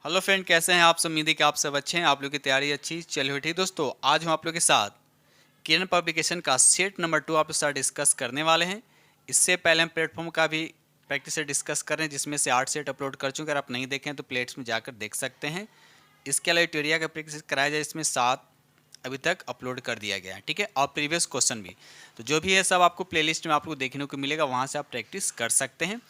Hello friend, कैसे हैं आप सब। उम्मीद है कि आप सब अच्छे हैं, आप लोग की तैयारी अच्छी चल हुई। ठीक दोस्तों, आज हम आप लोग के साथ किरण पब्लिकेशन का सेट नंबर 2 आप लोग के साथ डिस्कस करने वाले हैं। इससे पहले हम प्लेटफॉर्म का भी प्रैक्टिस से डिस्कस कर रहे हैं, जिसमें से 8 सेट अपलोड कर चुके हैं। अगर आप नहीं देखें तो प्लेट्स में जाकर देख सकते हैं। इसके अलावा ट्यूटोरियल का प्रैक्टिस कराया जाए, इसमें 7 अभी तक अपलोड कर दिया गया है। ठीक है, और प्रीवियस क्वेश्चन भी, तो जो भी है सब आपको प्लेलिस्ट में आपको देखने को मिलेगा, वहाँ से आप प्रैक्टिस कर सकते हैं।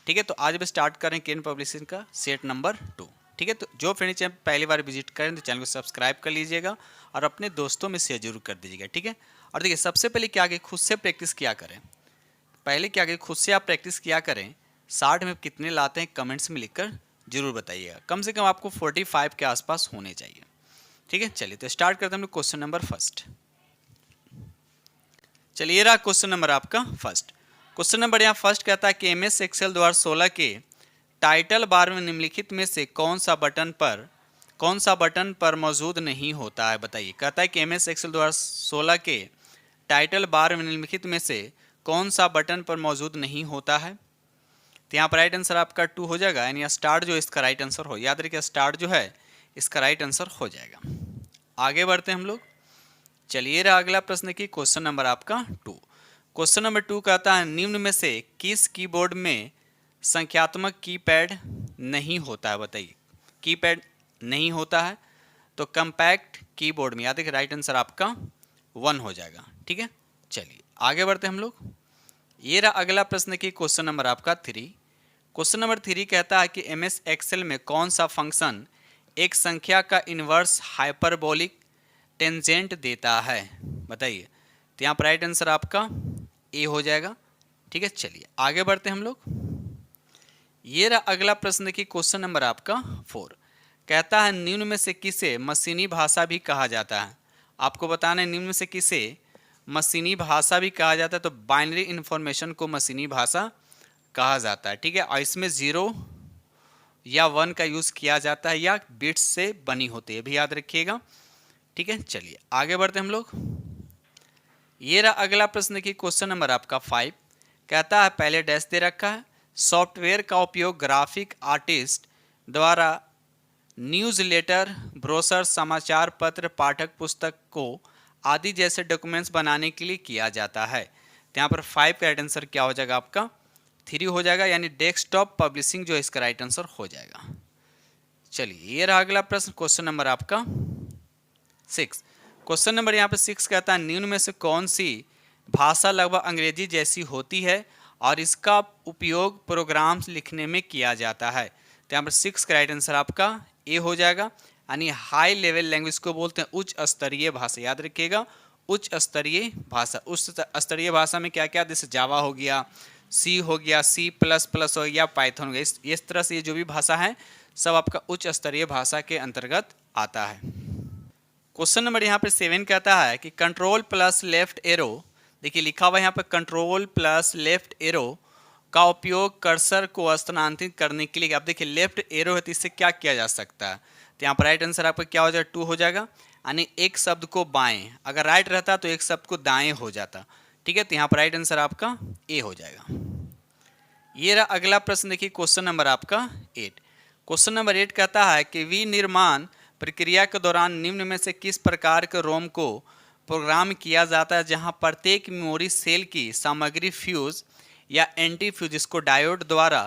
ठीक है, तो आज अब स्टार्ट करें किरण पब्लिकेशन का सेट नंबर 2। ठीक है, तो जो फ्रेंड चैनल पहली बार विजिट करें तो चैनल को सब्सक्राइब कर लीजिएगा और अपने दोस्तों में शेयर जरूर कर दीजिएगा। ठीक है, और देखिए सबसे पहले क्या कि खुद से प्रैक्टिस किया करें। पहले क्या कि खुद से आप प्रैक्टिस किया करें। 60 में कितने लाते हैं कमेंट्स में लिखकर जरूर बताइएगा। कम से कम आपको 45 के आसपास होने चाहिए। ठीक है, चलिए तो स्टार्ट करते हैं हम लोग क्वेश्चन नंबर फर्स्ट। चलिए ये रहा क्वेश्चन नंबर आपका फर्स्ट। क्वेश्चन नंबर यहाँ फर्स्ट कहता है कि एमएस एक्सेल 2016 के टाइटल बार में निम्नलिखित में से कौन सा बटन पर मौजूद नहीं होता है, बताइए। कहता है कि एमएस एक्सेल 2016 के टाइटल बार में निम्नलिखित में से कौन सा बटन पर मौजूद नहीं होता है। तो यहाँ पर राइट आंसर आपका 2 हो जाएगा, यानी स्टार्ट जो इसका राइट आंसर हो। याद रखिए स्टार्ट जो है इसका राइट आंसर हो जाएगा। आगे बढ़ते हैं हम लोग। चलिए रहा अगला प्रश्न की क्वेश्चन नंबर आपका 2। क्वेश्चन नंबर 2 कहता है निम्न में से किस कीबोर्ड में संख्यात्मक कीपैड नहीं होता है, बताइए। कीपैड नहीं होता है तो कंपैक्ट कीबोर्ड में, याद है कि राइट आंसर आपका 1 हो जाएगा। ठीक है, चलिए आगे बढ़ते हैं हम लोग। ये रहा अगला प्रश्न की क्वेश्चन नंबर आपका 3। क्वेश्चन नंबर 3 कहता है कि एमएस एक्सेल में कौन सा फंक्शन एक संख्या का इन्वर्स हाइपरबोलिक टेंजेंट देता है, बताइए। तो यहाँ पर राइट आंसर आपका ए हो जाएगा। ठीक है, चलिए आगे बढ़ते हैं हम लोग। ये रहा अगला प्रश्न की क्वेश्चन नंबर आपका 4। कहता है निम्न में से किसे मशीनी भाषा भी कहा जाता है। आपको बताना है निम्न में से किसे मशीनी भाषा भी कहा जाता है। तो बाइनरी इंफॉर्मेशन को मशीनी भाषा कहा जाता है। ठीक है, और इसमें 0 या 1 का यूज़ किया जाता है या बिट्स से बनी होती है, भी याद रखिएगा। ठीक है, चलिए आगे बढ़ते हम लोग। ये रहा अगला प्रश्न की क्वेश्चन नंबर आपका 5। कहता है पहले डैश दे रखा है, सॉफ्टवेयर का उपयोग ग्राफिक आर्टिस्ट द्वारा न्यूज़लेटर, ब्रोशर, समाचार पत्र, पाठक पुस्तक को आदि जैसे डॉक्यूमेंट्स बनाने के लिए किया जाता है। तो यहाँ पर 5 का राइट आंसर क्या हो जाएगा आपका 3 हो जाएगा, यानी डेस्कटॉप पब्लिशिंग जो इसका राइट आंसर हो जाएगा। चलिए ये रहा अगला प्रश्न क्वेश्चन नंबर आपका 6। क्वेश्चन नंबर यहाँ पे 6 कहता है निम्न में से कौन सी भाषा लगभग अंग्रेजी जैसी होती है और इसका उपयोग प्रोग्राम्स लिखने में किया जाता है। तो यहाँ पर 6 का राइट आंसर आपका ए हो जाएगा, यानी हाई लेवल लैंग्वेज को बोलते हैं उच्च स्तरीय भाषा। याद रखिएगा उच्च स्तरीय भाषा। उच्च स्तरीय भाषा में क्या क्या, जैसे जावा हो गया, सी हो गया, C++ हो गया, पाइथन हो गया, इस तरह से ये जो भी भाषा है सब आपका उच्च स्तरीय भाषा के अंतर्गत आता है। क्वेश्चन नंबर यहाँ पे 7 कहता है कि कंट्रोल प्लस लेफ्ट एरो, देखिए लिखा हुआ है यहाँ पे कंट्रोल प्लस लेफ्ट एरो का उपयोग कर्सर को स्थानांतरित करने के लिए। अब देखिए लेफ्ट एरो है तो इससे क्या किया जा सकता है। तो यहाँ पर राइट आंसर आपका क्या हो जाएगा 2 हो जाएगा, यानी एक शब्द को बाएं, अगर राइट रहता तो एक शब्द को दाएं हो जाता। ठीक है, तो यहाँ पर राइट आंसर आपका ए हो जाएगा। ये रहा अगला प्रश्न देखिए क्वेश्चन नंबर आपका 8। क्वेश्चन नंबर 8 कहता है कि विनिर्माण प्रक्रिया के दौरान निम्न में से किस प्रकार के रोम को प्रोग्राम किया जाता है जहां प्रत्येक मेमोरी सेल की सामग्री फ्यूज या एंटी फ्यूज इसको डायोड द्वारा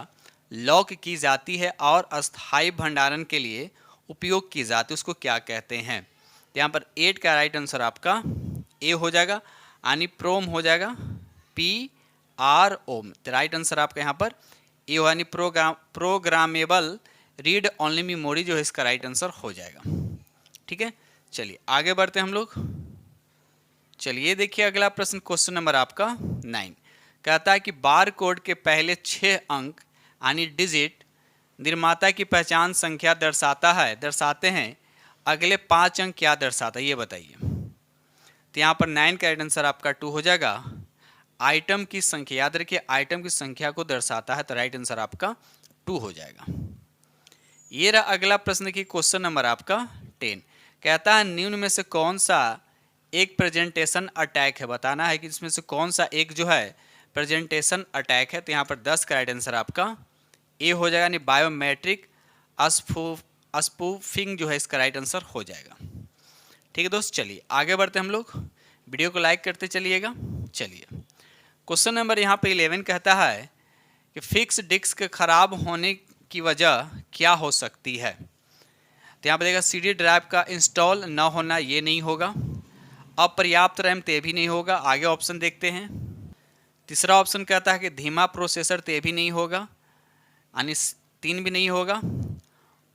लॉक की जाती है और अस्थायी भंडारण के लिए उपयोग की जाती है, उसको क्या कहते हैं। तो यहाँ पर 8 का राइट आंसर आपका ए हो जाएगा, यानी प्रोम हो जाएगा, PRO। तो राइट आंसर आपका यहाँ पर ए हो, यानी प्रोग्रामेबल रीड ओनली मेमोरी जो है इसका राइट आंसर हो जाएगा। ठीक है, चलिए आगे बढ़ते हैं हम लोग। चलिए देखिए अगला प्रश्न क्वेश्चन नंबर आपका 9 कहता है कि बार कोड के पहले 6 अंक यानी डिजिट निर्माता की पहचान संख्या दर्शाते हैं, अगले 5 अंक क्या दर्शाता है ये बताइए। तो यहाँ पर 9 का राइट आंसर आपका 2 हो जाएगा, आइटम की संख्या। याद रखिए आइटम की संख्या को दर्शाता है, तो राइट आंसर आपका 2 हो जाएगा। ये रहा अगला प्रश्न की क्वेश्चन नंबर आपका 10। कहता है निम्न में से कौन सा एक प्रेजेंटेशन अटैक है, बताना है कि इसमें से कौन सा एक जो है प्रेजेंटेशन अटैक है। तो यहाँ पर 10 का राइट आंसर आपका ए हो जाएगा, यानी बायोमेट्रिक स्पूफिंग जो है इसका राइट आंसर हो जाएगा। ठीक है दोस्त, चलिए आगे बढ़ते हम लोग, वीडियो को लाइक करते चलिएगा। चलिए क्वेश्चन नंबर यहाँ पे 11 कहता है कि फिक्स डिस्क खराब होने की वजह क्या हो सकती है। तो यहाँ पर देखा CD ड्राइव का इंस्टॉल ना होना, ये नहीं होगा। अपर्याप्त रैम, ते भी नहीं होगा। आगे ऑप्शन देखते हैं। तीसरा ऑप्शन कहता है कि धीमा प्रोसेसर, ते भी नहीं होगा, यानी 3 भी नहीं होगा।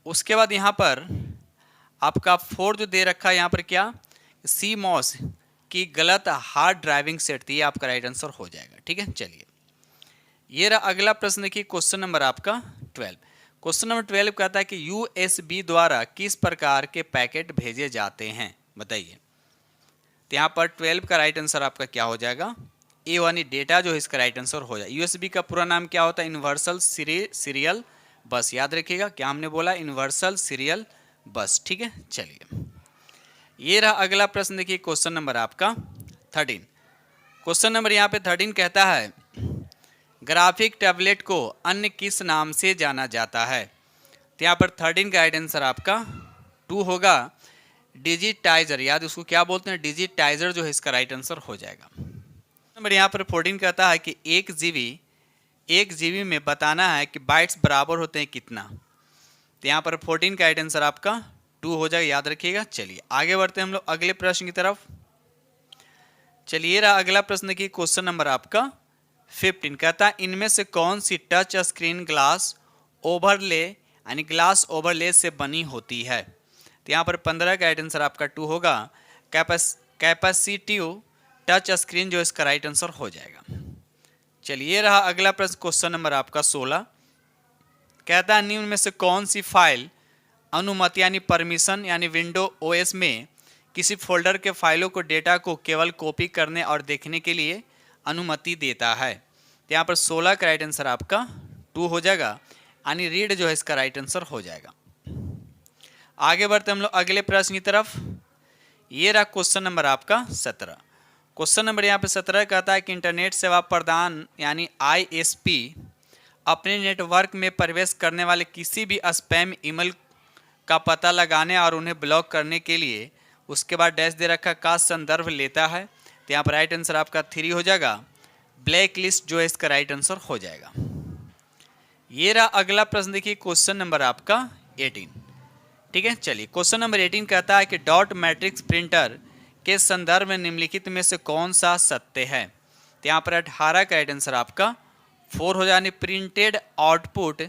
उसके बाद यहाँ पर आपका 4 जो दे रखा है यहाँ पर क्या, CMOS की गलत हार्ड ड्राइविंग सेट थी, आपका राइट आंसर हो जाएगा। ठीक है, चलिए ये रहा अगला प्रश्न की क्वेश्चन नंबर आपका 12। क्वेश्चन नंबर 12 कहता है कि USB द्वारा किस प्रकार के पैकेट भेजे जाते हैं, बताइए। तो यहाँ पर 12 का राइट आंसर आपका क्या हो जाएगा, A1 डेटा जो है इसका राइट आंसर हो जाएगा। USB का पूरा नाम क्या होता है, यूनिवर्सल सीरियल बस, याद रखिएगा क्या हमने बोला, यूनिवर्सल सीरियल बस। ठीक है, चलिए ये रहा अगला प्रश्न, देखिए क्वेश्चन नंबर आपका 13। क्वेश्चन नंबर यहाँ पे 13 कहता है ग्राफिक टैबलेट को अन्य किस नाम से जाना जाता है। तो यहाँ पर 13 का राइट आंसर आपका 2 होगा, डिजिटाइजर। याद उसको क्या बोलते हैं, डिजिटाइजर जो है इसका राइट आंसर हो जाएगा। नंबर यहाँ पर 14 कहता है कि 1 GB में बताना है कि बाइट्स बराबर होते हैं कितना। तो यहाँ पर 14 का राइट आंसर आपका 2 हो जाएगा, याद रखिएगा। चलिए आगे बढ़ते हैं हम लोग अगले प्रश्न की तरफ। चलिए रहा अगला प्रश्न की क्वेश्चन नंबर आपका 15 कहता है इनमें से कौन सी टच स्क्रीन ग्लास ओवरले यानी ग्लास ओवरले से बनी होती है। तो यहाँ पर 15 का राइट आंसर आपका 2 होगा, कैपेसिटिव टच स्क्रीन जो इसका राइट आंसर हो जाएगा। चलिए रहा अगला प्रश्न क्वेश्चन नंबर आपका 16 कहता है निम्न में से कौन सी फाइल अनुमति यानी परमिशन यानी विंडो OS में किसी फोल्डर के फाइलों को डेटा को केवल कॉपी करने और देखने के लिए अनुमति देता है। तो यहाँ पर 16 का राइट आंसर आपका 2 हो जाएगा, यानी रीड जो है इसका राइट आंसर हो जाएगा। आगे बढ़ते हम लोग अगले प्रश्न की तरफ। ये रहा क्वेश्चन नंबर आपका 17। क्वेश्चन नंबर यहाँ पे 17 कहता है कि इंटरनेट सेवा प्रदान यानी ISP अपने नेटवर्क में प्रवेश करने वाले किसी भी स्पैम ईमेल का पता लगाने और उन्हें ब्लॉक करने के लिए उसके बाद डैश दे रखा का संदर्भ लेता है। तो यहाँ पर राइट आंसर आपका 3 हो जाएगा, ब्लैक लिस्ट जो है इसका राइट आंसर हो जाएगा। ये रहा अगला प्रश्न, देखिए क्वेश्चन नंबर आपका 18। ठीक है, चलिए क्वेश्चन नंबर 18 कहता है कि डॉट मैट्रिक्स प्रिंटर के संदर्भ में निम्नलिखित में से कौन सा सत्य है। तो यहाँ पर 18 का राइट आंसर आपका 4 हो जाए, प्रिंटेड आउटपुट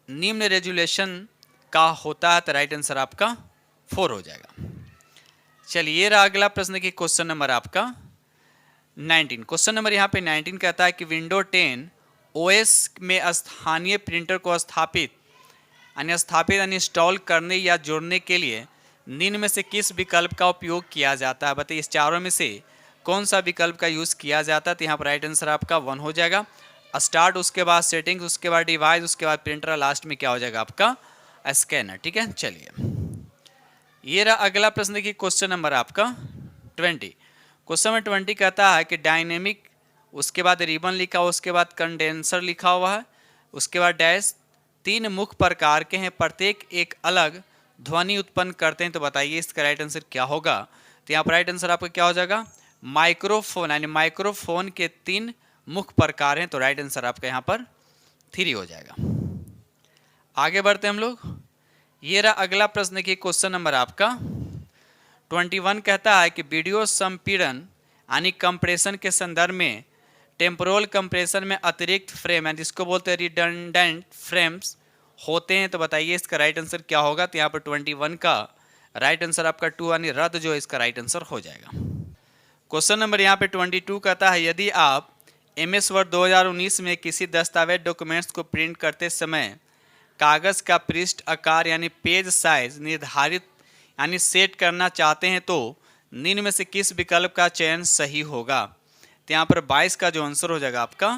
निम्न रेजुलेशन का होता है। तो राइट आंसर आपका 4 हो जाएगा। चलिए रहा अगला प्रश्न की क्वेश्चन नंबर आपका 19। क्वेश्चन नंबर यहाँ पे 19 कहता है कि विंडो 10 OS में स्थानीय प्रिंटर को स्थापित यानी इंस्टॉल करने या जोड़ने के लिए निम्न में से किस विकल्प का उपयोग किया जाता है। बताइए इस चारों में से कौन सा विकल्प का यूज़ किया जाता है। तो यहाँ पर राइट आंसर आपका 1 हो जाएगा, स्टार्ट, उसके बाद सेटिंग्स, उसके बाद डिवाइस, उसके बाद प्रिंटर, लास्ट में क्या हो जाएगा आपका स्कैनर। ठीक है, चलिए ये रहा अगला प्रश्न की क्वेश्चन नंबर आपका 20। क्वेश्चन नंबर 20 कहता है कि डायनेमिक, उसके बाद रिबन लिखा हुआ, उसके बाद कंडेंसर लिखा हुआ है, उसके बाद डैश 3 मुख्य प्रकार के हैं, प्रत्येक एक अलग ध्वनि उत्पन्न करते हैं। तो बताइए इसका राइट आंसर क्या होगा। तो यहाँ पर राइट आंसर आपका क्या हो जाएगा, माइक्रोफोन, यानी माइक्रोफोन के 3 मुख्य प्रकार हैं। तो राइट आंसर आपका यहाँ पर 3 हो जाएगा। आगे बढ़ते हम लोग। ये रहा अगला प्रश्न की क्वेश्चन नंबर आपका 21 कहता है कि वीडियो संपीड़न यानी कंप्रेशन के संदर्भ में टेम्पोरल कंप्रेशन में अतिरिक्त फ्रेम है जिसको बोलते हैं रिडंडेंट फ्रेम्स होते हैं। तो बताइए इसका राइट आंसर क्या होगा। तो यहाँ पर 21 का राइट आंसर आपका 2 यानी रद्द जो है इसका राइट आंसर हो जाएगा। क्वेश्चन नंबर यहाँ पे 22 कहता है यदि आप MS वर्ड 2019 में किसी दस्तावेज डॉक्यूमेंट्स को प्रिंट करते समय कागज़ का पृष्ठ आकार यानी पेज साइज निर्धारित यानी सेट करना चाहते हैं तो निम्न में से किस विकल्प का चयन सही होगा। तो यहाँ पर 22 का जो आंसर हो जाएगा आपका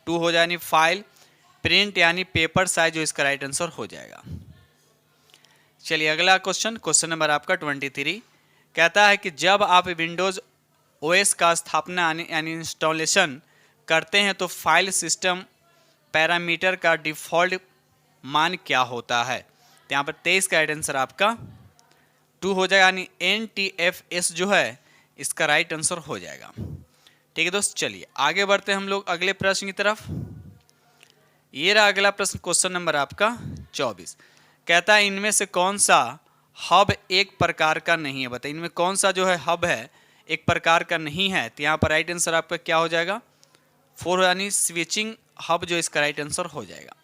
2 हो जाए, यानी फाइल प्रिंट यानी पेपर साइज जो इसका राइट आंसर हो जाएगा। चलिए अगला क्वेश्चन नंबर आपका 23 कहता है कि जब आप विंडोज़ OS का स्थापना यानी इंस्टॉलेशन करते हैं तो फाइल सिस्टम पैरामीटर का डिफ़ॉल्ट मान क्या होता है। तो यहाँ पर 23 का राइट आंसर आपका 2 हो जाएगा, यानी NTFS जो है इसका राइट आंसर हो जाएगा। ठीक है दोस्त, चलिए आगे बढ़ते हैं हम लोग अगले प्रश्न की तरफ। ये रहा अगला प्रश्न, क्वेश्चन नंबर आपका 24। कहता है इनमें से कौन सा हब एक प्रकार का नहीं है, बताइए इनमें कौन सा जो है हब है एक प्रकार का नहीं है। तो यहाँ पर राइट आंसर आपका क्या हो जाएगा 4, यानी स्विचिंग हब जो इसका राइट आंसर हो जाएगा।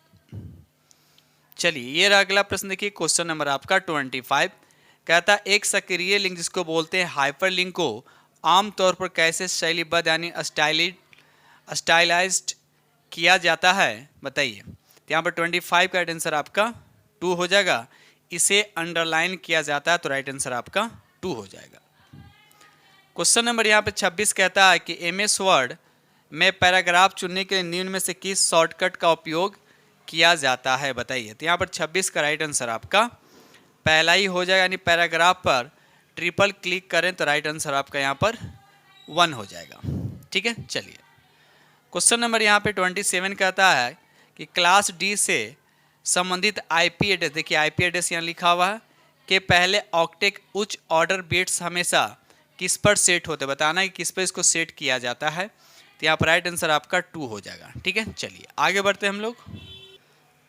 चलिए ये रहा अगला प्रश्न, देखिए क्वेश्चन नंबर आपका 25। कहता है एक सक्रिय लिंक जिसको बोलते हैं हाइपर लिंक को आमतौर पर कैसे शैलीबद्ध यानी स्टाइलाइज्ड किया जाता है, बताइए। तो यहाँ पर 25 का राइट आंसर आपका 2 हो जाएगा। इसे अंडरलाइन किया जाता है तो राइट आंसर आपका 2 हो जाएगा। क्वेश्चन नंबर यहाँ पे 26 कहता है कि MS वर्ड में पैराग्राफ चुनने के लिए निम्न में से किस शॉर्टकट का उपयोग किया जाता है, बताइए। तो यहाँ पर 26 का राइट आंसर आपका पहला ही हो जाएगा, यानी पैराग्राफ पर ट्रिपल क्लिक करें तो राइट आंसर आपका यहाँ पर 1 हो जाएगा। ठीक है, चलिए क्वेश्चन नंबर यहाँ पे 27 कहता है कि क्लास D से संबंधित IP एड्रेस, देखिए IP एड्रेस यहाँ लिखा हुआ है कि पहले ऑक्टेट उच्च ऑर्डर बिट्स हमेशा किस पर सेट होते, बताना है कि किस पर इसको सेट किया जाता है। तो यहाँ पर राइट आंसर आपका 2 हो जाएगा। ठीक है, चलिए आगे बढ़ते हैं हम लोग।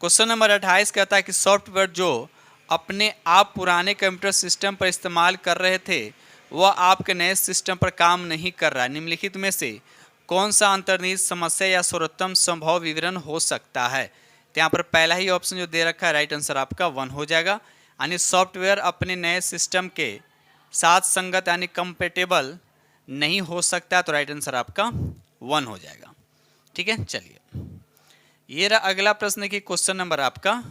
क्वेश्चन नंबर 28 कहता है कि सॉफ्टवेयर जो अपने आप पुराने कंप्यूटर सिस्टम पर इस्तेमाल कर रहे थे वह आपके नए सिस्टम पर काम नहीं कर रहा है। निम्नलिखित में से कौन सा अंतर्निहित समस्या या सर्वोत्तम संभव विवरण हो सकता है। तो यहाँ पर पहला ही ऑप्शन जो दे रखा है राइट आंसर आपका 1 हो जाएगा, यानी सॉफ्टवेयर अपने नए सिस्टम के साथ संगत यानी कंपेटेबल नहीं हो सकता, तो राइट आंसर आपका 1 हो जाएगा। ठीक है, चलिए ये रहा अगला प्रश्न की क्वेश्चन नंबर आपका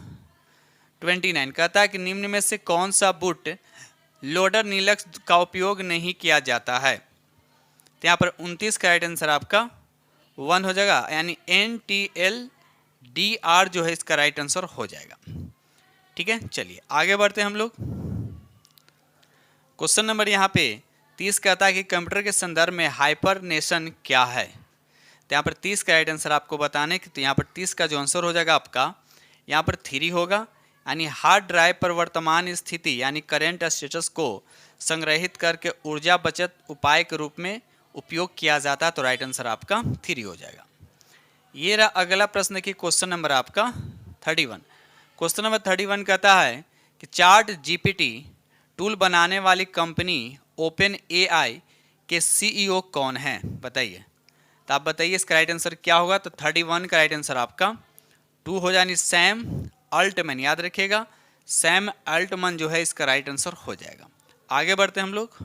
29 कहता है कि निम्न में से कौन सा बूट लोडर लिनक्स का उपयोग नहीं किया जाता है। तो यहाँ पर 29 का राइट आंसर आपका 1 हो जाएगा, यानी NTLDR जो है इसका राइट आंसर हो जाएगा। ठीक है, चलिए आगे बढ़ते हैं हम लोग। क्वेश्चन नंबर यहाँ पे 30 कहता है कि कंप्यूटर के संदर्भ में हाइबरनेशन क्या है। तो यहाँ पर 30 का राइट आंसर आपको बताने की, तो यहाँ पर 30 का जो आंसर हो जाएगा आपका यहाँ पर 3 होगा, यानी हार्ड ड्राइव पर वर्तमान स्थिति यानी करेंट स्टेटस को संग्रहित करके ऊर्जा बचत उपाय के रूप में उपयोग किया जाता है, तो राइट आंसर आपका 3 हो जाएगा। ये रहा अगला प्रश्न की क्वेश्चन नंबर आपका 31। क्वेश्चन नंबर 31 कहता है कि चार्ट GPT टूल बनाने वाली कंपनी OpenAI के CEO कौन है, बताइए। तो आप बताइए इसका राइट आंसर क्या होगा। तो 31 का राइट आंसर आपका 2 हो जाए, सैम अल्टमैन, याद रखिएगा सैम अल्टमैन जो है इसका राइट आंसर हो जाएगा। आगे बढ़ते हैं हम लोग।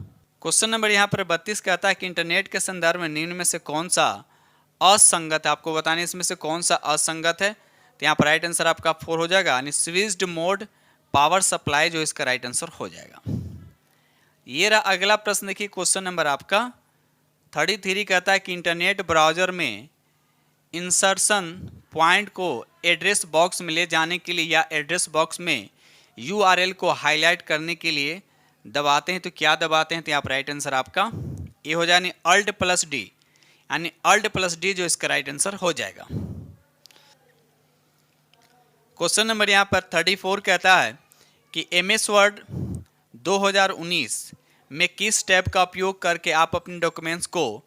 क्वेश्चन नंबर यहाँ पर 32 कहता है कि इंटरनेट के संदर्भ में निम्न में से कौन सा असंगत है, आपको बताने इसमें से कौन सा असंगत है। तो यहाँ पर राइट आंसर आपका 4 हो जाएगा, यानी स्विच्ड मोड पावर सप्लाई जो इसका राइट आंसर हो जाएगा। ये रहा अगला प्रश्न, देखिए क्वेश्चन नंबर आपका 33 कहता है कि इंटरनेट ब्राउजर में इंसर्शन पॉइंट को एड्रेस बॉक्स में ले जाने के लिए या एड्रेस बॉक्स में URL को हाईलाइट करने के लिए दबाते हैं तो क्या दबाते हैं। तो यहाँ पर राइट आंसर आपका ये हो जाए, Alt+D, यानी Alt+D जो इसका राइट आंसर हो जाएगा। क्वेश्चन नंबर यहाँ पर 34 कहता है कि MS वर्ड 2019 में किस टैब का उपयोग करके आप अपने डॉक्यूमेंट्स को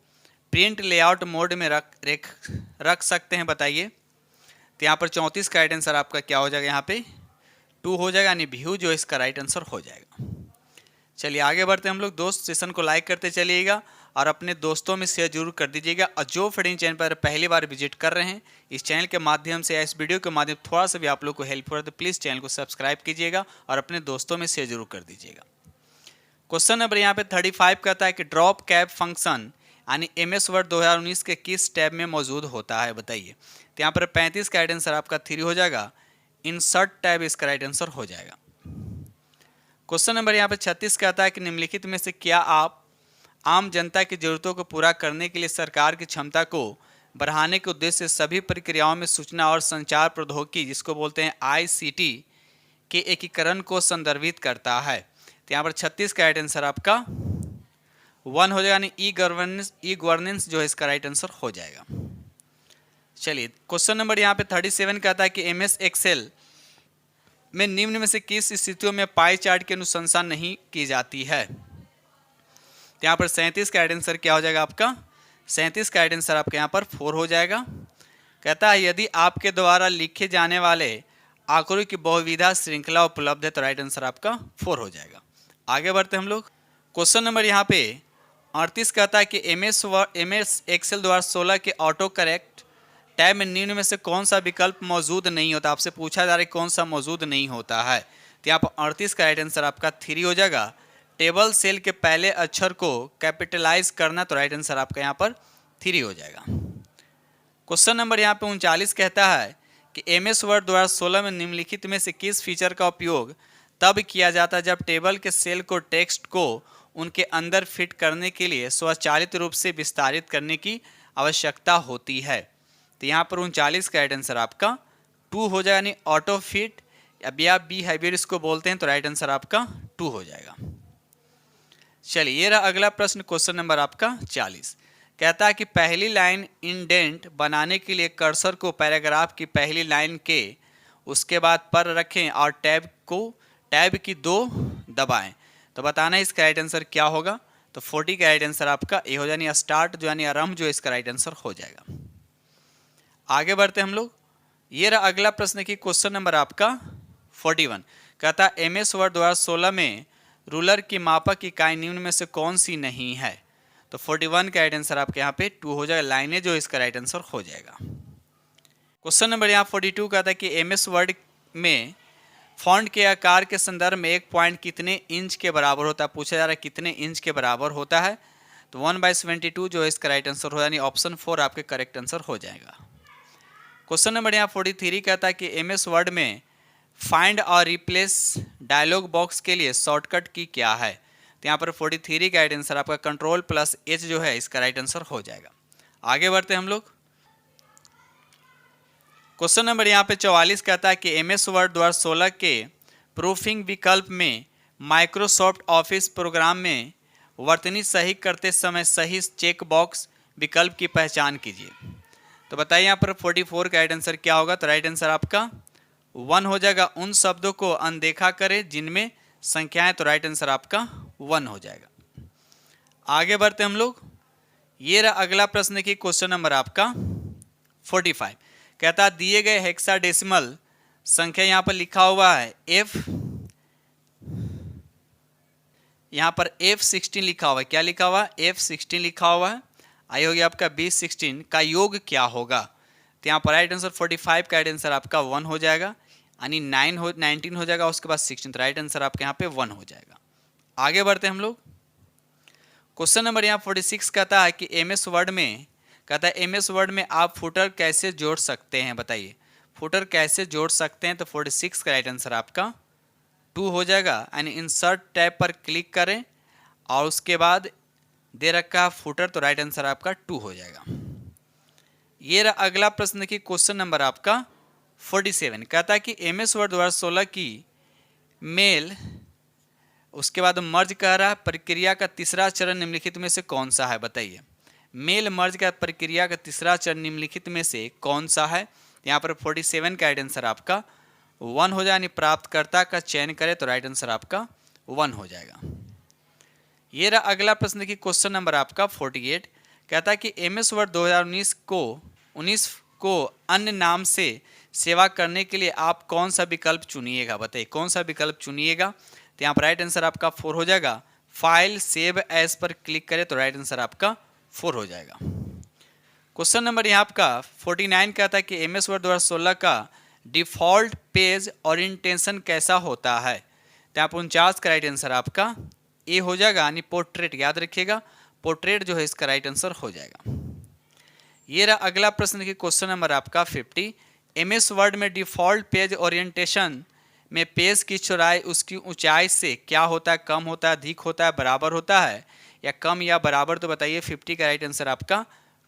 प्रिंट लेआउट मोड में रख सकते हैं, बताइए। तो यहाँ पर 34 का राइट आंसर आपका क्या हो जाएगा, यहाँ पे 2 हो जाएगा, यानी व्यू जो इसका राइट आंसर हो जाएगा। चलिए आगे बढ़ते हैं हम लोग। दोस्त सेशन को लाइक करते चलिएगा और अपने दोस्तों में शेयर जरूर कर दीजिएगा। और जो फ्रेंड चैनल पर पहली बार विजिट कर रहे हैं, इस चैनल के माध्यम से या इस वीडियो के माध्यम थोड़ा सा भी आप लोग को हेल्प हो रहा है तो प्लीज़ चैनल को सब्सक्राइब कीजिएगा और अपने दोस्तों में शेयर जरूर कर दीजिएगा। क्वेश्चन नंबर यहाँ पे 35 कहता है कि ड्रॉप कैप फंक्शन यानी MS वर्ड 2019 के किस टैब में मौजूद होता है, बताइए। तो यहाँ पर 35 का राइट आंसर आपका 3 हो जाएगा, इंसर्ट टैब इसका राइट आंसर हो जाएगा। क्वेश्चन नंबर यहाँ पे 36 कहता है कि निम्नलिखित में से क्या आप आम जनता की जरूरतों को पूरा करने के लिए सरकार की क्षमता को बढ़ाने के उद्देश्य से सभी प्रक्रियाओं में सूचना और संचार प्रौद्योगिकी जिसको बोलते हैं ICT के एकीकरण को संदर्भित करता है। तो यहाँ पर 36 का राइट आंसर आपका 1 हो जाएगा, यानी ई गवर्नेंस जो है इसका राइट आंसर हो जाएगा। चलिए क्वेश्चन नंबर यहाँ पे 37 कहता है कि MS एक्सेल में निम्न में से किस स्थितियों में पाई चार्ट की अनुशंसा नहीं की जाती है? तो यहाँ पर 37 का राइट आंसर क्या हो जाएगा आपका? 37 का राइट आंसर आपके यहाँ पर 4 हो जाएगा। कहता है यदि आपके द्वारा लिखे जाने वाले आंकड़ों की बहुविधा श्रृंखला उपलब्ध है तो राइट आंसर आपका 4 हो जाएगा। आगे बढ़ते हम लोग। क्वेश्चन नंबर यहाँ पे 38 कहता है कि एमएस एक्सेल द्वारा 16 के ऑटो करेक्ट टैब में निम्न में से कौन सा विकल्प मौजूद नहीं होता? आपसे पूछा जा रहा है कौन सा मौजूद नहीं होता है। तो यहाँ पर 38 का राइट आंसर आपका 3 हो जाएगा। टेबल सेल के पहले अक्षर को कैपिटलाइज करना, तो राइट आंसर आपका यहाँ पर 3 हो जाएगा। क्वेश्चन नंबर यहाँ पे 39 कहता है कि एमएस वर्ड द्वारा 16 में निम्नलिखित में से किस फीचर का उपयोग तब किया जाता है जब टेबल के सेल को टेक्स्ट को उनके अंदर फिट करने के लिए स्वचालित रूप से विस्तारित करने की आवश्यकता होती है? तो यहाँ पर 39 का राइट आंसर आपका 2 हो जाएगा, यानी ऑटो फिट या बिहेवियर इसको बोलते हैं, तो राइट आंसर आपका 2 हो जाएगा। चलिए ये रहा अगला प्रश्न, क्वेश्चन नंबर आपका 40 कहता है कि पहली लाइन इंडेंट बनाने के लिए कर्सर को पैराग्राफ की पहली लाइन के उसके बाद पर रखें और टैब की 2 दबाएं। तो बताना इसका राइट आंसर क्या होगा? तो 40 का राइट आंसर आपका ए हो जाए, स्टार्ट जो यानी आरंभ जो इसका राइट आंसर हो जाएगा। आगे बढ़ते हम लोग। ये रहा अगला प्रश्न की क्वेश्चन नंबर आपका 41 कहता है एमएस वर्ड द्वारा 16 में रूलर की मापक इकाई निम्न में से कौन सी नहीं है? तो 41 का राइट आंसर आपके यहाँ पे 2 हो जाएगा, लाइनें जो इसका राइट आंसर हो जाएगा। क्वेश्चन नंबर यहाँ 42 कहता है कि एमएस वर्ड में फॉन्ट के आकार के संदर्भ में एक पॉइंट कितने इंच के बराबर होता है? पूछा जा रहा है कितने इंच के बराबर होता है? तो 1/72 जो है इसका राइट आंसर हो, यानी ऑप्शन 4 आपके करेक्ट आंसर हो जाएगा। क्वेश्चन नंबर यहाँ 43 कहता है कि एमएस वर्ड में फाइंड और रिप्लेस डायलॉग बॉक्स के लिए शॉर्टकट की क्या है? तो यहाँ पर 43 का राइट आंसर आपका Ctrl+H जो है इसका राइट आंसर हो जाएगा। आगे बढ़ते हम लोग। क्वेश्चन नंबर यहाँ पे 44 कहता है कि एमएस वर्ड द्वारा 16 के प्रूफिंग विकल्प में माइक्रोसॉफ्ट ऑफिस प्रोग्राम में वर्तनी सही करते समय सही चेक बॉक्स विकल्प की पहचान कीजिए। तो बताइए यहाँ पर 44 का राइट आंसर क्या होगा? तो राइट आंसर आपका 1 हो जाएगा। उन शब्दों को अनदेखा करें जिनमें संख्याएं, तो राइट आंसर आपका 1 हो जाएगा। आगे बढ़ते हम लोग। ये रहा अगला प्रश्न की क्वेश्चन नंबर आपका 45 कहता है दिए गए हेक्साडेसिमल संख्या यहाँ पर लिखा हुआ है यहाँ पर F16 लिखा हुआ है। क्या लिखा हुआ है? F16 लिखा हुआ है। आई होगी आपका B16 का योग क्या होगा? तो यहाँ पर राइट आंसर 45 का राइट आंसर आपका 1 हो जाएगा, यानी 19 हो जाएगा, उसके बाद 16, तो राइट आंसर आपके यहाँ पे 1 हो जाएगा। आगे बढ़ते हम लोग। क्वेश्चन नंबर यहाँ 46 कहता है कि एमएस वर्ड में एमएस वर्ड में आप फुटर कैसे जोड़ सकते हैं? बताइए फुटर कैसे जोड़ सकते हैं? तो 46 का राइट आंसर आपका 2 हो जाएगा, यानी इंसर्ट टैब पर क्लिक करें और उसके बाद दे रखा है फुटर, तो राइट आंसर आपका 2 हो जाएगा। ये रहा अगला प्रश्न की क्वेश्चन नंबर आपका 47 कहता है कि एमएस वर्ड द्वारा 16 की मेल उसके बाद मर्ज कह रहा है प्रक्रिया का तीसरा चरण निम्नलिखित में से कौन सा है? बताइए मेल मर्ज का प्रक्रिया का तीसरा चरण निम्नलिखित में से कौन सा है? यहाँ पर 47 का राइट आंसर आपका 1 हो जाए, यानी प्राप्तकर्ता का चयन करें, तो राइट आंसर आपका 1 हो जाएगा। ये रहा अगला प्रश्न की क्वेश्चन नंबर आपका 48 कहता है कि एमएस वर्ड 2019 को अन्य नाम से सेवा करने के लिए आप कौन सा विकल्प चुनिएगा? बताइए कौन सा विकल्प चुनिएगा? तो यहाँ पर राइट आंसर आपका 4 हो जाएगा। फाइल सेव एज पर क्लिक करें, तो राइट आंसर आपका 4 हो जाएगा। क्वेश्चन नंबर यहाँ आपका 49 कहता है कि एमएस वर्ड 2016 का डिफॉल्ट पेज ओरिएंटेशन कैसा होता है? तो यहाँ पर 49 का राइट आंसर आपका ए हो जाएगा, यानी पोर्ट्रेट। याद रखिएगा पोर्ट्रेट जो है इसका राइट आंसर हो जाएगा। ये रहा अगला प्रश्न की क्वेश्चन नंबर आपका 50 एमएस वर्ड में डिफॉल्ट पेज ओरिएंटेशन में पेज की चौड़ाई उसकी ऊंचाई से क्या होता है? कम होता है, अधिक होता है, बराबर होता है या कम या बराबर? तो बताइए 50 का राइट आंसर आपका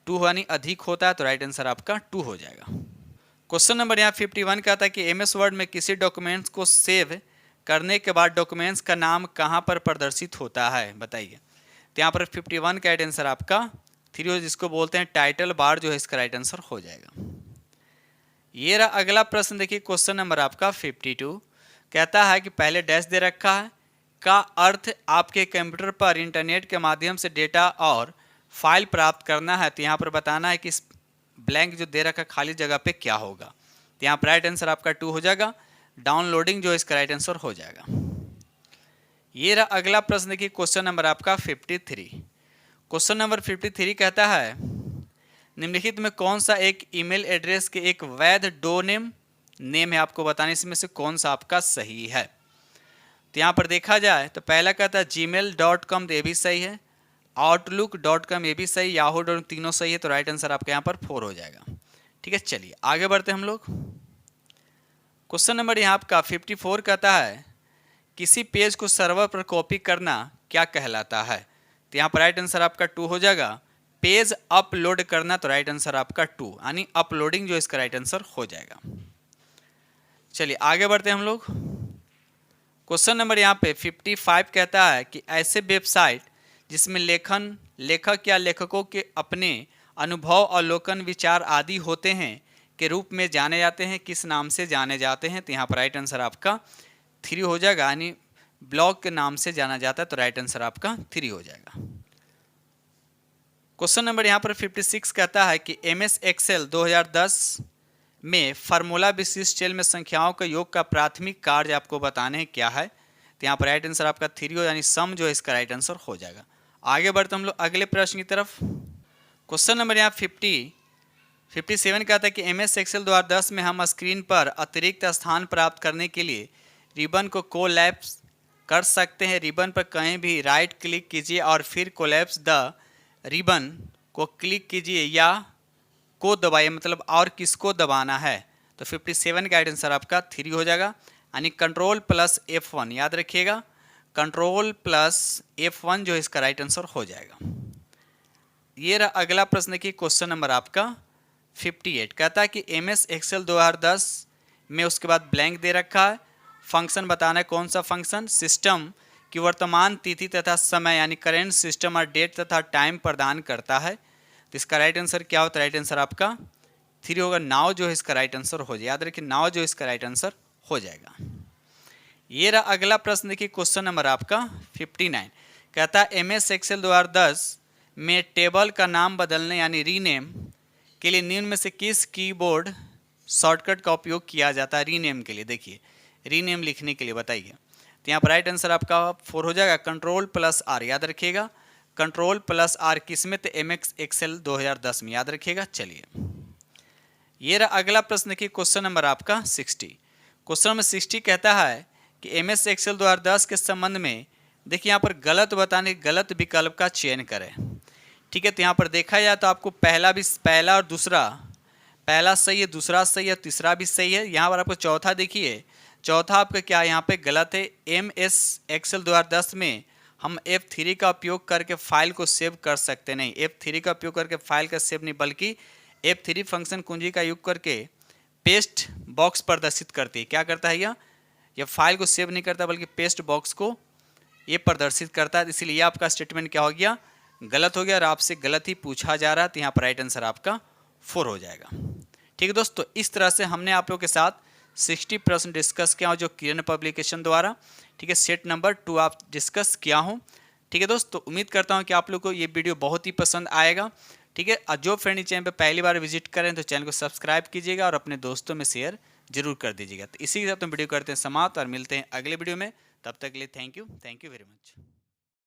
2 यानी अधिक होता है, तो राइट आंसर आपका 2 हो जाएगा। क्वेश्चन नंबर यहाँ 51 कहता है कि एमएस वर्ड में किसी डॉक्यूमेंट्स को सेव करने के बाद डॉक्यूमेंट्स का नाम कहाँ पर प्रदर्शित होता है? बताइए। तो यहाँ पर 51 का राइट आंसर आपका 3 जिसको बोलते हैं टाइटल बार जो है इसका राइट आंसर हो जाएगा। ये रहा अगला प्रश्न देखिए क्वेश्चन नंबर आपका 52 कहता है कि पहले डैश दे रखा है का अर्थ आपके कंप्यूटर पर इंटरनेट के माध्यम से डेटा और फाइल प्राप्त करना है। तो यहाँ पर बताना है कि इस ब्लैंक जो दे रखा खाली जगह पे क्या होगा। तो यहाँ पर राइट आंसर आपका 2 हो जाएगा। डाउनलोडिंग जो इसका राइट आंसर हो जाएगा। ये रहा अगला प्रश्न। देखिए क्वेश्चन नंबर आपका 53। क्वेश्चन नंबर 53 कहता है निम्नलिखित में कौन सा एक ईमेल एड्रेस के एक वैध डोमेन नेम है, आपको बताने इसमें से कौन सा आपका सही है। तो यहाँ पर देखा जाए तो पहला कहता है gmail.com, तो ये भी सही है। outlook.com ये भी सही, yahoo.com तीनों सही है। तो राइट आंसर आपका यहाँ पर 4 हो जाएगा। ठीक है, चलिए आगे बढ़ते हैं हम लोग। क्वेश्चन नंबर यहाँ आपका 54 कहता है किसी पेज को सर्वर पर कॉपी करना क्या कहलाता है। तो यहाँ पर राइट आंसर आपका 2 हो जाएगा। पेज अपलोड करना, तो राइट आंसर आपका 2 यानी अपलोडिंग जो इसका राइट आंसर हो जाएगा। चलिए आगे बढ़ते हैं हम लोग। क्वेश्चन नंबर यहाँ पे 55 कहता है कि ऐसे वेबसाइट जिसमें लेखक या लेखकों के अपने अनुभव, अवलोकन, विचार आदि होते हैं के रूप में जाने जाते हैं, किस नाम से जाने जाते हैं। तो यहाँ पर राइट आंसर आपका 3 हो जाएगा, यानी ब्लॉग के नाम से जाना जाता है। तो राइट आंसर आपका 3 हो जाएगा। क्वेश्चन नंबर यहाँ पर 56 कहता है कि MS एक्सेल 2010 में फार्मूला विशिष्ट सेल में संख्याओं के योग का प्राथमिक कार्य आपको बताने हैं क्या है। तो यहाँ पर राइट आंसर आपका 3 हो, यानी सम जो है इसका राइट आंसर हो जाएगा। आगे बढ़ते हम लोग अगले प्रश्न की तरफ। क्वेश्चन नंबर यहाँ 57 कहता है कि MS एक्सेल 2010 में हम स्क्रीन पर अतिरिक्त स्थान प्राप्त करने के लिए रिबन को कोलैप्स कर सकते हैं। रिबन पर कहीं भी राइट क्लिक कीजिए और फिर कोलैप्स द रिबन को क्लिक कीजिए या को दबाइए, मतलब और किसको दबाना है। तो 57 का आंसर आपका 3 हो जाएगा, यानी Ctrl+F1 याद रखिएगा। Ctrl+F1 जो इसका राइट आंसर हो जाएगा। ये रहा अगला प्रश्न की क्वेश्चन नंबर आपका 58 कहता है कि MS एक्सेल 2010 में उसके बाद ब्लैंक दे रखा है। फंक्शन बताना है, कौन सा फंक्शन। सिस्टम की वर्तमान तिथि तथा समय यानी करेंट सिस्टम और डेट तथा टाइम प्रदान करता है। तो इसका राइट आंसर क्या होता है। राइट आंसर आपका 3 होगा। नाउ जो है इसका राइट आंसर हो जाएगा। याद रखिए नाउ जो इसका राइट आंसर हो जाएगा। ये रहा अगला प्रश्न देखिए क्वेश्चन नंबर आपका 59 कहता है MS एक्सेल 2010 में टेबल का नाम बदलने यानी रीनेम के लिए निम्न में से किस कीबोर्ड शॉर्टकट का उपयोग किया जाता है रीनेम के लिए। देखिए रीनेम लिखने के लिए बताइए। तो यहाँ पर राइट आंसर आपका 4 हो जाएगा। Ctrl+R याद रखिएगा। Ctrl+R किस में, तो MS एक्सेल 2010 में याद रखिएगा। चलिए ये रहा अगला प्रश्न की क्वेश्चन नंबर आपका 60। क्वेश्चन नंबर 60 कहता है कि MS एक्सेल 2010 के संबंध में देखिए यहाँ पर गलत बताने गलत विकल्प का चयन करें। ठीक है, तो यहाँ पर देखा जाए तो आपको पहला और दूसरा, पहला सही है, दूसरा सही है, तीसरा भी सही है। यहाँ पर आपको चौथा देखिए, चौथा आपका क्या यहाँ पे गलत है। MS एक्सेल 2010 में हम F3 का उपयोग करके फाइल को सेव कर सकते नहीं। F3 का उपयोग करके फाइल का सेव नहीं, बल्कि F3 फंक्शन कुंजी का उपयोग करके पेस्ट बॉक्स प्रदर्शित करती है। क्या करता है यह फाइल को सेव नहीं करता बल्कि पेस्ट बॉक्स को ये प्रदर्शित करता है। इसलिए आपका स्टेटमेंट क्या हो गया, गलत हो गया और आपसे गलत ही पूछा जा रहा है। तो यहाँ पर राइट आंसर आपका 4 हो जाएगा। ठीक है दोस्तों, इस तरह से हमने आप लोगों के साथ 60 प्रश्न डिस्कस किया हो जो किरण पब्लिकेशन द्वारा। ठीक है, सेट नंबर 2 आप डिस्कस किया हूँ। ठीक है दोस्तों, उम्मीद करता हूँ कि आप लोग को ये वीडियो बहुत ही पसंद आएगा। ठीक है, और जो फ्रेंड चैनल पर पहली बार विजिट करें तो चैनल को सब्सक्राइब कीजिएगा और अपने दोस्तों में शेयर जरूर कर दीजिएगा। तो इसी के साथ हम वीडियो करते हैं समाप्त और मिलते हैं अगले वीडियो में। तब तक के लिए थैंक यू वेरी मच।